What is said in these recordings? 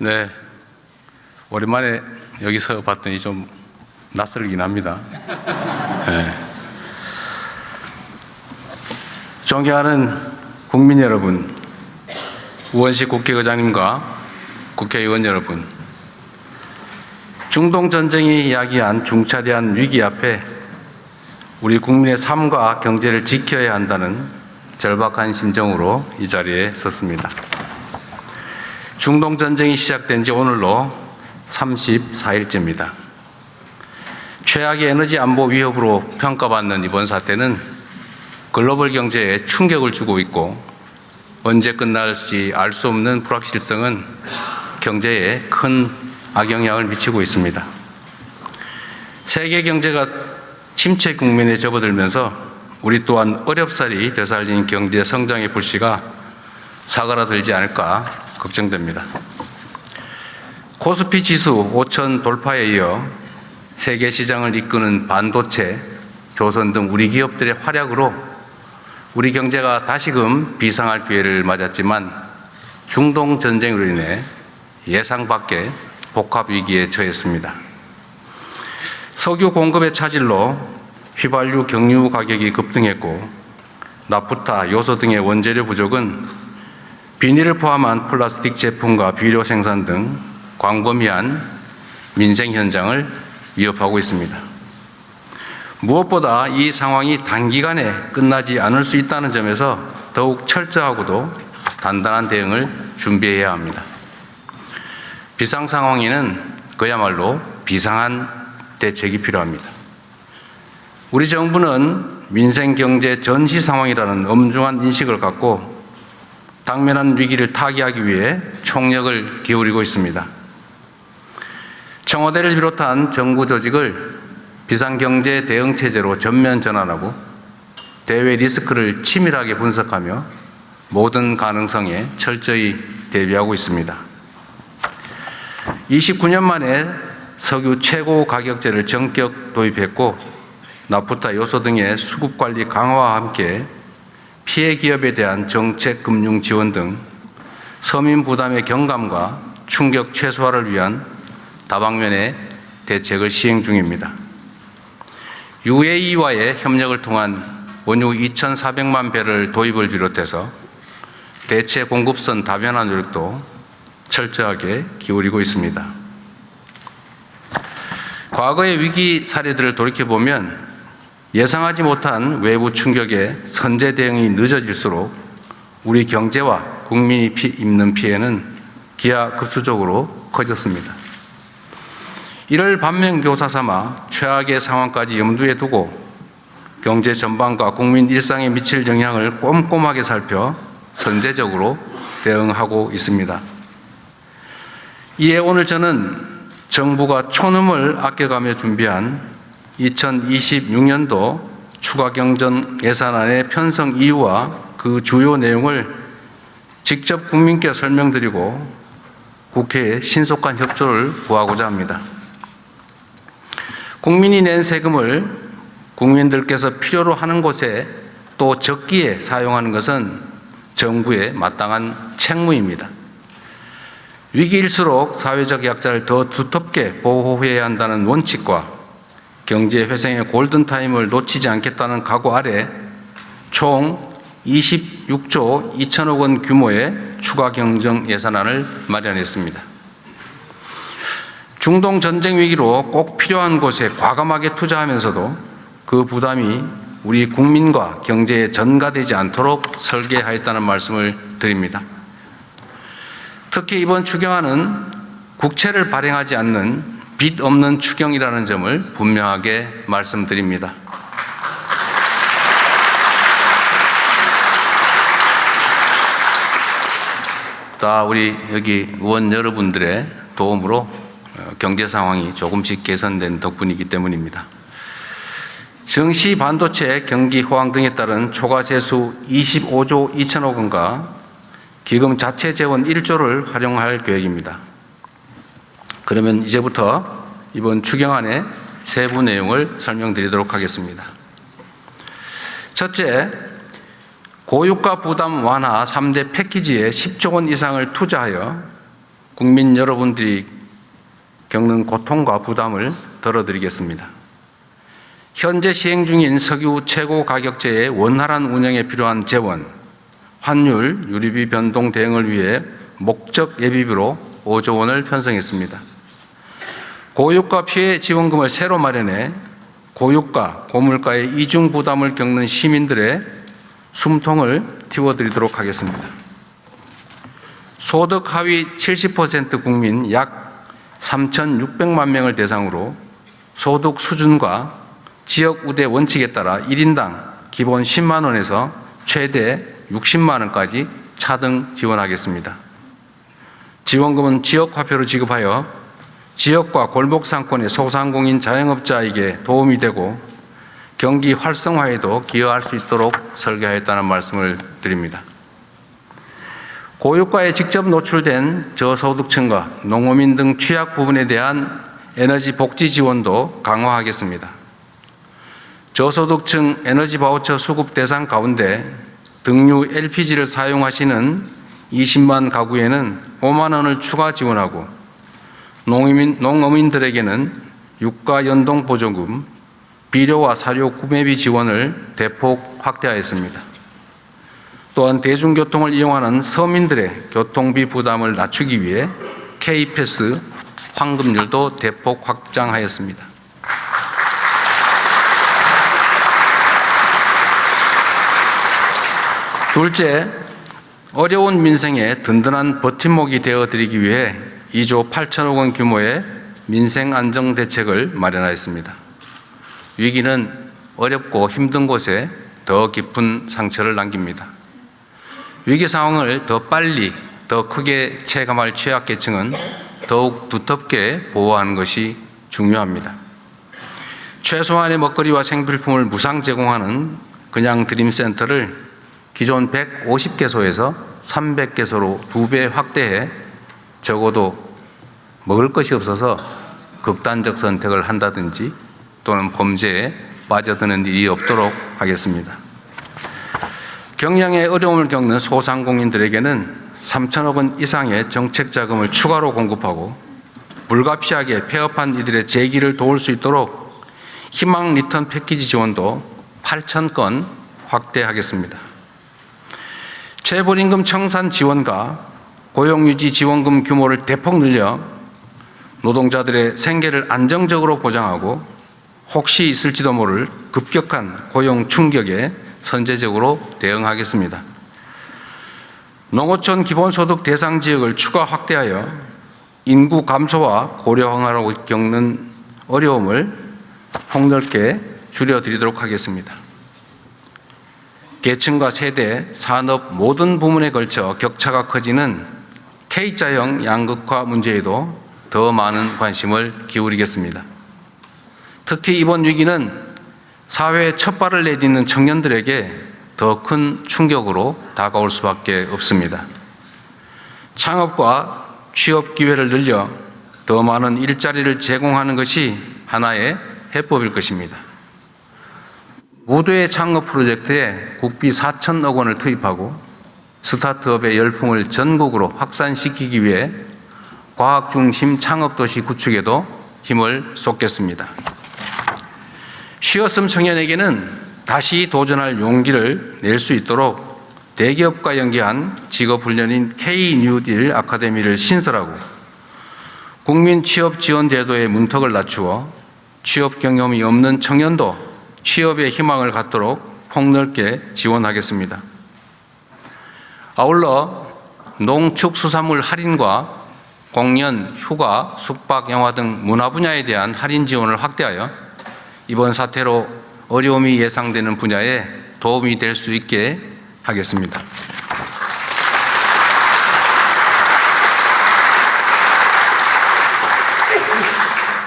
네, 오랜만에 여기서 봤더니 좀 낯설긴 합니다. 네. 존경하는 국민 여러분, 우원식 국회의장님과 국회의원 여러분, 중동 전쟁이 야기한 중차대한 위기 앞에 우리 국민의 삶과 경제를 지켜야 한다는 절박한 심정으로 이 자리에 섰습니다. 중동 전쟁이 시작된 지 오늘로 34일째입니다. 최악의 에너지 안보 위협으로 평가받는 이번 사태는 글로벌 경제에 충격을 주고 있고 언제 끝날지 알 수 없는 불확실성은 경제에 큰 악영향을 미치고 있습니다. 세계 경제가 침체 국면에 접어들면서 우리 또한 어렵사리 되살린 경제 성장의 불씨가 사그라들지 않을까 걱정됩니다. 코스피 지수 5천 돌파에 이어 세계 시장을 이끄는 반도체, 조선 등 우리 기업들의 활약으로 우리 경제가 다시금 비상할 기회를 맞았지만 중동 전쟁으로 인해 예상 밖의 복합 위기에 처했습니다. 석유 공급의 차질로 휘발유, 경유 가격이 급등했고 나프타, 요소 등의 원재료 부족은 비닐을 포함한 플라스틱 제품과 비료 생산 등 광범위한 민생 현장을 위협하고 있습니다. 무엇보다 이 상황이 단기간에 끝나지 않을 수 있다는 점에서 더욱 철저하고도 단단한 대응을 준비해야 합니다. 비상 상황에는 그야말로 비상한 대책이 필요합니다. 우리 정부는 민생 경제 전시 상황이라는 엄중한 인식을 갖고 당면한 위기를 타개하기 위해 총력을 기울이고 있습니다. 청와대를 비롯한 정부 조직을 비상경제 대응체제로 전면 전환하고 대외 리스크를 치밀하게 분석하며 모든 가능성에 철저히 대비하고 있습니다. 29년 만에 석유 최고 가격제를 전격 도입했고 나프타, 요소 등의 수급 관리 강화와 함께 피해 기업에 대한 정책 금융 지원 등 서민 부담의 경감과 충격 최소화를 위한 다방면의 대책을 시행 중입니다. UAE와의 협력을 통한 원유 2,400만 배럴 도입을 비롯해서 대체 공급선 다변화 노력도 철저하게 기울이고 있습니다. 과거의 위기 사례들을 돌이켜보면 예상하지 못한 외부 충격에 선제 대응이 늦어질수록 우리 경제와 국민이 입는 피해는 기하급수적으로 커졌습니다. 이를 반면교사 삼아 최악의 상황까지 염두에 두고 경제 전반과 국민 일상에 미칠 영향을 꼼꼼하게 살펴 선제적으로 대응하고 있습니다. 이에 오늘 저는 정부가 촌음을 아껴가며 준비한 2026년도 추가경정 예산안의 편성 이유와 그 주요 내용을 직접 국민께 설명드리고 국회에 신속한 협조를 구하고자 합니다. 국민이 낸 세금을 국민들께서 필요로 하는 곳에 또 적기에 사용하는 것은 정부의 마땅한 책무입니다. 위기일수록 사회적 약자를 더 두텁게 보호해야 한다는 원칙과 경제 회생의 골든타임을 놓치지 않겠다는 각오 아래 총 26조 2천억 원 규모의 추가 경정 예산안을 마련했습니다. 중동 전쟁 위기로 꼭 필요한 곳에 과감하게 투자하면서도 그 부담이 우리 국민과 경제에 전가되지 않도록 설계하였다는 말씀을 드립니다. 특히 이번 추경안은 국채를 발행하지 않는 빚 없는 추경이라는 점을 분명하게 말씀드립니다. 다 우리 여기 의원 여러분들의 도움으로 경제 상황이 조금씩 개선된 덕분이기 때문입니다. 정시 반도체 경기 호황 등에 따른 초과 세수 25조 2천억 원과 기금 자체 재원 1조를 활용할 계획입니다. 그러면 이제부터 이번 추경안의 세부 내용을 설명드리도록 하겠습니다. 첫째, 고유가 부담 완화 3대 패키지에 10조 원 이상을 투자하여 국민 여러분들이 겪는 고통과 부담을 덜어드리겠습니다. 현재 시행 중인 석유 최고 가격제의 원활한 운영에 필요한 재원, 환율, 유류비 변동 대응을 위해 목적 예비비로 5조 원을 편성했습니다. 고유가 피해 지원금을 새로 마련해 고유가, 고물가의 이중 부담을 겪는 시민들의 숨통을 틔워드리도록 하겠습니다. 소득 하위 70% 국민 약 3,600만 명을 대상으로 소득 수준과 지역 우대 원칙에 따라 1인당 기본 10만 원에서 최대 60만 원까지 차등 지원하겠습니다. 지원금은 지역화표로 지급하여 지역과 골목 상권의 소상공인 자영업자에게 도움이 되고 경기 활성화에도 기여할 수 있도록 설계하였다는 말씀을 드립니다. 고유가에 직접 노출된 저소득층과 농어민 등 취약 부분에 대한 에너지 복지 지원도 강화하겠습니다. 저소득층 에너지 바우처 수급 대상 가운데 등유 LPG를 사용하시는 20만 가구에는 5만 원을 추가 지원하고 농어민들에게는 유가 연동 보조금, 비료와 사료 구매비 지원을 대폭 확대하였습니다. 또한 대중교통을 이용하는 서민들의 교통비 부담을 낮추기 위해 K패스 환급률도 대폭 확장하였습니다. 둘째, 어려운 민생에 든든한 버팀목이 되어드리기 위해 2조 8천억 원 규모의 민생안정대책을 마련하였습니다. 위기는 어렵고 힘든 곳에 더 깊은 상처를 남깁니다. 위기 상황을 더 빨리, 더 크게 체감할 취약계층은 더욱 두텁게 보호하는 것이 중요합니다. 최소한의 먹거리와 생필품을 무상 제공하는 그냥 드림센터를 기존 150개소에서 300개소로 2배 확대해 적어도 먹을 것이 없어서 극단적 선택을 한다든지 또는 범죄에 빠져드는 일이 없도록 하겠습니다. 경영에 어려움을 겪는 소상공인들에게는 3천억 원 이상의 정책 자금을 추가로 공급하고 불가피하게 폐업한 이들의 재기를 도울 수 있도록 희망 리턴 패키지 지원도 8천 건 확대하겠습니다. 체불임금 청산 지원과 고용유지 지원금 규모를 대폭 늘려 노동자들의 생계를 안정적으로 보장하고 혹시 있을지도 모를 급격한 고용 충격에 선제적으로 대응하겠습니다. 농어촌 기본소득 대상 지역을 추가 확대하여 인구 감소와 고령화로 겪는 어려움을 폭넓게 줄여드리도록 하겠습니다. 계층과 세대, 산업 모든 부문에 걸쳐 격차가 커지는 K자형 양극화 문제에도 더 많은 관심을 기울이겠습니다. 특히 이번 위기는 사회에 첫 발을 내딛는 청년들에게 더 큰 충격으로 다가올 수밖에 없습니다. 창업과 취업 기회를 늘려 더 많은 일자리를 제공하는 것이 하나의 해법일 것입니다. 무도의 창업 프로젝트에 국비 4천억 원을 투입하고 스타트업의 열풍을 전국으로 확산시키기 위해 과학 중심 창업도시 구축에도 힘을 쏟겠습니다. 쉬었음 청년에게는 다시 도전할 용기를 낼 수 있도록 대기업과 연계한 직업훈련인 K-뉴딜 아카데미를 신설하고 국민 취업 지원 제도의 문턱을 낮추어 취업 경험이 없는 청년도 취업의 희망을 갖도록 폭넓게 지원하겠습니다. 아울러 농축수산물 할인과 공연, 휴가, 숙박, 영화 등 문화 분야에 대한 할인 지원을 확대하여 이번 사태로 어려움이 예상되는 분야에 도움이 될 수 있게 하겠습니다.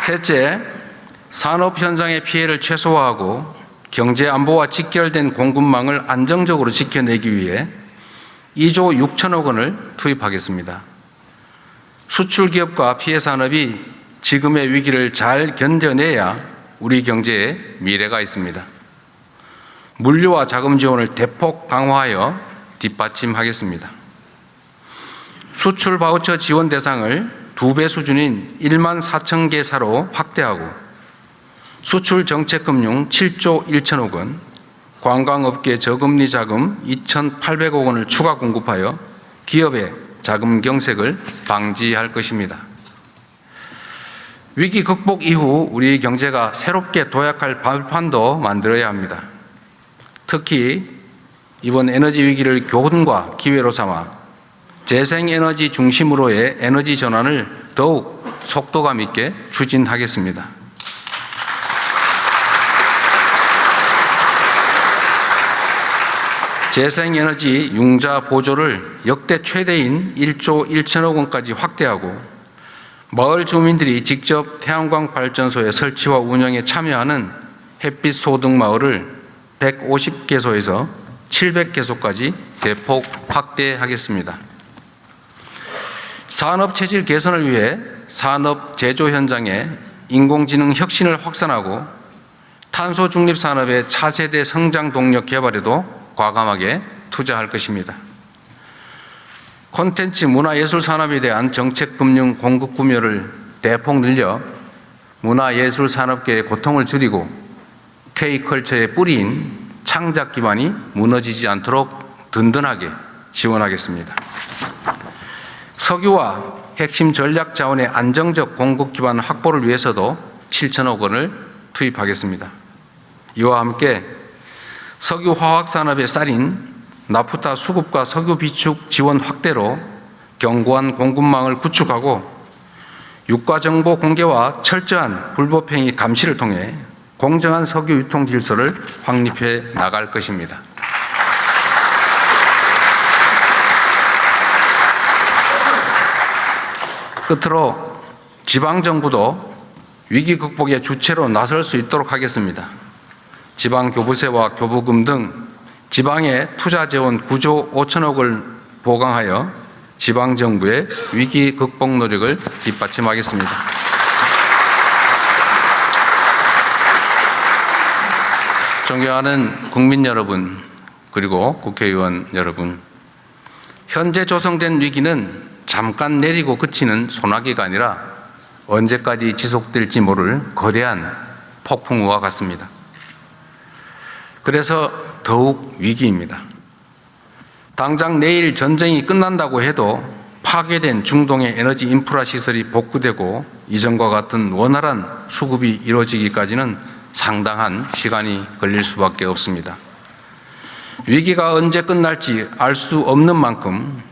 셋째, 산업 현장의 피해를 최소화하고 경제 안보와 직결된 공급망을 안정적으로 지켜내기 위해 2조 6천억 원을 투입하겠습니다. 수출 기업과 피해 산업이 지금의 위기를 잘 견뎌내야 우리 경제에 미래가 있습니다. 물류와 자금 지원을 대폭 강화하여 뒷받침하겠습니다. 수출 바우처 지원 대상을 2배 수준인 1만 4천 개사로 확대하고 수출 정책금융 7조 1천억 원, 관광업계 저금리 자금 2,800억 원을 추가 공급하여 기업의 자금 경색을 방지할 것입니다. 위기 극복 이후 우리 경제가 새롭게 도약할 발판도 만들어야 합니다. 특히 이번 에너지 위기를 교훈과 기회로 삼아 재생에너지 중심으로의 에너지 전환을 더욱 속도감 있게 추진하겠습니다. 재생에너지 융자 보조를 역대 최대인 1조 1천억 원까지 확대하고 마을 주민들이 직접 태양광 발전소의 설치와 운영에 참여하는 햇빛 소등 마을을 150개소에서 700개소까지 대폭 확대하겠습니다. 산업 체질 개선을 위해 산업 제조 현장에 인공지능 혁신을 확산하고 탄소 중립 산업의 차세대 성장 동력 개발에도 과감하게 투자할 것입니다. 콘텐츠 문화예술 산업에 대한 정책 금융 공급 구매를 대폭 늘려 문화예술 산업계의 고통을 줄이고 K컬처의 뿌리인 창작 기반이 무너지지 않도록 든든하게 지원하겠습니다. 석유와 핵심 전략 자원의 안정적 공급 기반 확보를 위해서도 7천억 원을 투입하겠습니다. 이와 함께 석유 화학 산업의 쌀인 나프타 수급과 석유 비축 지원 확대로 견고한 공급망을 구축하고 유가 정보 공개와 철저한 불법 행위 감시를 통해 공정한 석유 유통 질서를 확립해 나갈 것입니다. 끝으로 지방정부도 위기 극복의 주체로 나설 수 있도록 하겠습니다. 지방교부세와 교부금 등 지방의 투자 재원 9조 5천억을 보강하여 지방정부의 위기 극복 노력을 뒷받침하겠습니다. 존경하는 국민 여러분, 그리고 국회의원 여러분, 현재 조성된 위기는 잠깐 내리고 그치는 소나기가 아니라 언제까지 지속될지 모를 거대한 폭풍우와 같습니다. 그래서 더욱 위기입니다. 당장 내일 전쟁이 끝난다고 해도 파괴된 중동의 에너지 인프라 시설이 복구되고 이전과 같은 원활한 수급이 이루어지기까지는 상당한 시간이 걸릴 수밖에 없습니다. 위기가 언제 끝날지 알 수 없는 만큼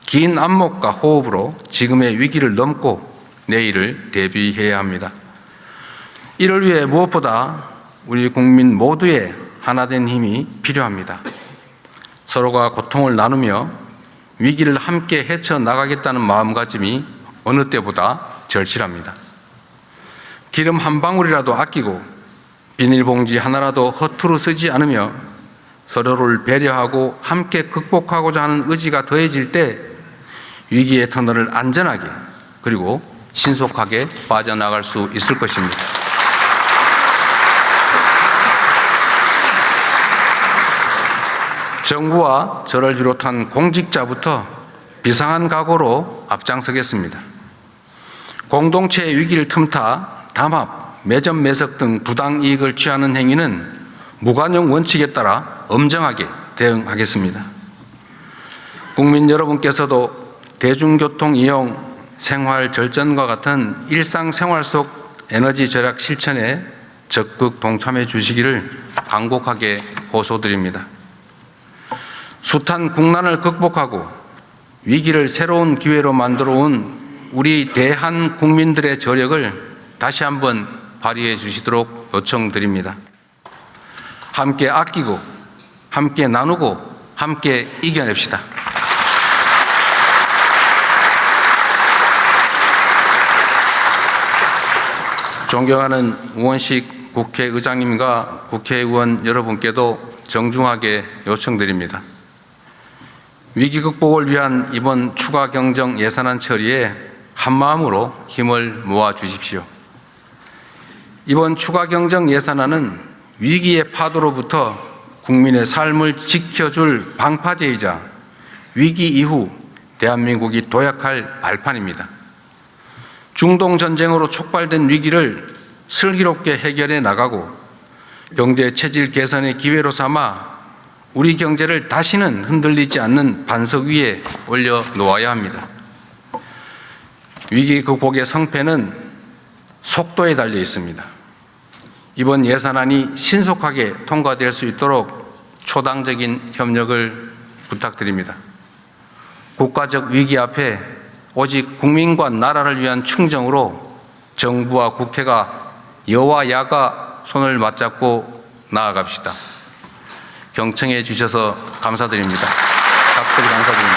긴 안목과 호흡으로 지금의 위기를 넘고 내일을 대비해야 합니다. 이를 위해 무엇보다 우리 국민 모두의 하나된 힘이 필요합니다. 서로가 고통을 나누며 위기를 함께 헤쳐나가겠다는 마음가짐이 어느 때보다 절실합니다. 기름 한 방울이라도 아끼고 비닐봉지 하나라도 허투루 쓰지 않으며 서로를 배려하고 함께 극복하고자 하는 의지가 더해질 때 위기의 터널을 안전하게 그리고 신속하게 빠져나갈 수 있을 것입니다. 정부와 저를 비롯한 공직자부터 비상한 각오로 앞장서겠습니다. 공동체의 위기를 틈타 담합, 매점 매석 등 부당이익을 취하는 행위는 무관용 원칙에 따라 엄정하게 대응하겠습니다. 국민 여러분께서도 대중교통 이용, 생활 절전과 같은 일상생활 속 에너지 절약 실천에 적극 동참해 주시기를 간곡하게 호소드립니다. 숱한 국난을 극복하고 위기를 새로운 기회로 만들어 온 우리 대한 국민들의 저력을 다시 한번 발휘해 주시도록 요청드립니다. 함께 아끼고, 함께 나누고, 함께 이겨냅시다. 존경하는 우원식 국회의장님과 국회의원 여러분께도 정중하게 요청드립니다. 위기 극복을 위한 이번 추가 경정 예산안 처리에 한마음으로 힘을 모아 주십시오. 이번 추가 경정 예산안은 위기의 파도로부터 국민의 삶을 지켜줄 방파제이자 위기 이후 대한민국이 도약할 발판입니다. 중동 전쟁으로 촉발된 위기를 슬기롭게 해결해 나가고 경제 체질 개선의 기회로 삼아 우리 경제를 다시는 흔들리지 않는 반석 위에 올려놓아야 합니다. 위기 극복의 성패는 속도에 달려 있습니다. 이번 예산안이 신속하게 통과될 수 있도록 초당적인 협력을 부탁드립니다. 국가적 위기 앞에 오직 국민과 나라를 위한 충정으로 정부와 국회가 여와 야가 손을 맞잡고 나아갑시다. 경청해 주셔서 감사드립니다. 각별히 감사드립니다.